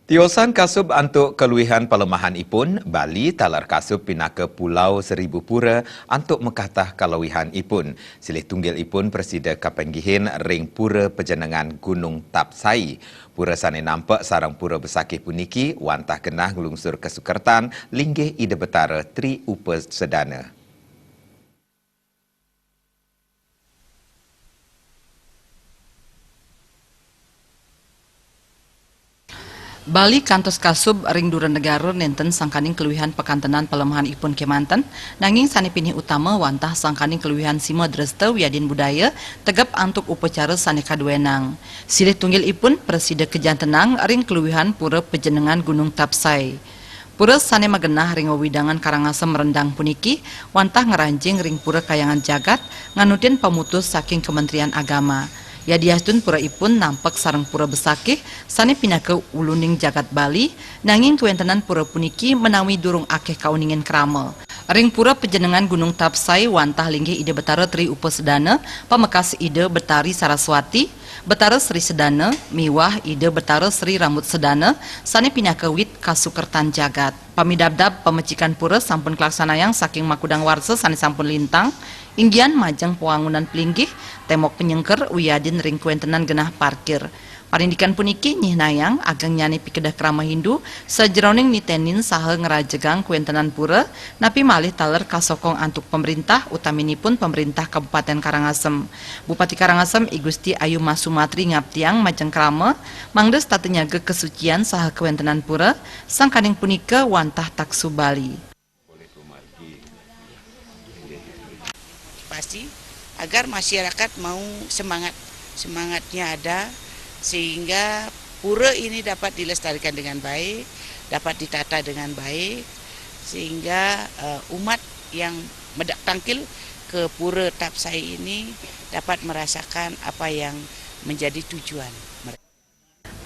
Tiosan kasub antuk keluihan pelemahan ipun, Bali talar kasub pinaka Pulau Seribu Pura antuk mekatah keluihan ipun. Silih tunggil ipun Presida Kapanggihin ring Pura Pejenengan Gunung Tapsai. Pura sane nampak sarang pura besakih puniki, wantah kenah ngelungsur ke Sukertan, linggih ide betara Tri Upa Sedana. Bali kantos kasub ring duren negara nenten sangkaning keluihan pekantenan pelemahan ipun kemanten, nanging sanepini utama wantah sangkaning keluihan sima dresta wiadin budaya tegap antuk upacara sane kaduenang. Silih tunggil ipun Presida Kejantenang ring keluihan Pura Pejenengan Gunung Tapsai. Pura sane magenah ring wewidangan Karangasem rendang puniki wantah ngeranjing ring pura kayangan jagat nganutin pemutus saking Kementerian Agama. Yadiastun pura ipun nampak sarang pura besakih sane pinaka uluning jagat Bali nanging kuentenan pura puniki menawi durung akeh kauningin krama. Ring Pura Pejenengan Gunung Tapsai wantah linggih ide betara Tri Upa Sedana pamekas ide Betari Saraswati, Betara Sri Sedana, miwah ide Betara Sri Rambut Sedana sane pinaka wit kasukertan jagat. Pamidabdab pemecikan pura sampun kelaksanayang saking makudang warsa sane sampun lintang. Inggian majang pewangunan pelinggih, temok penyengker uyadin ring kuentenan genah parkir. Parindikan puniki nyih nayang agang nyani pikedah krama Hindu sajeroning nitenin saha ngerajegang kuentenan pura napi malih taler kasokong antuk pemerintah utaminipun pemerintah Kabupaten Karangasem. Bupati Karangasem I Gusti Ayu Masumatri ngaptiang majeng krama mangdes tatenyaga kesucian saha kuentenan pura sangkaning punika wantah taksu Bali. Pasti agar masyarakat mau semangatnya ada sehingga pura ini dapat dilestarikan dengan baik, dapat ditata dengan baik sehingga umat yang tangkil ke Pura Tapsai ini dapat merasakan apa yang menjadi tujuan mereka.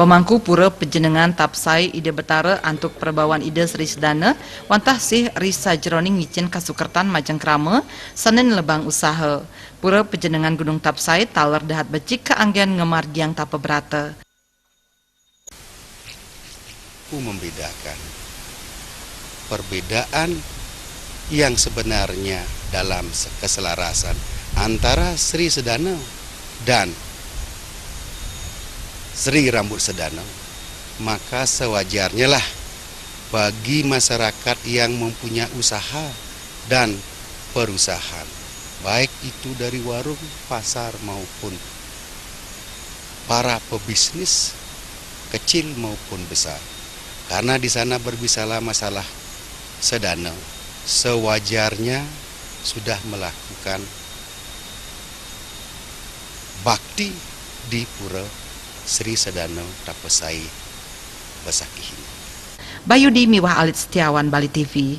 Pemangku Pura Pejenengan Tapsai ide betara antuk perbawan ide Sri Sedana wantah sih risa jeroning ngicin kasukertan majeng krama sanen lebang usaha. Pura Pejenengan Gunung Tapsai taler dahat becik keanggian ngemargiang tapa berata. Membedakan perbedaan yang sebenarnya dalam keselarasan antara Sri Sedana dan Sri Rambut Sedana, maka sewajarnya lah bagi masyarakat yang mempunyai usaha dan perusahaan, baik itu dari warung, pasar maupun para pebisnis kecil maupun besar. Karena di sana berbisalah masalah sedana, sewajarnya sudah melakukan bakti di Pura Sri Sedana Tapsai Besakih. Bayudi Miwah Alit Setiawan, Bali TV.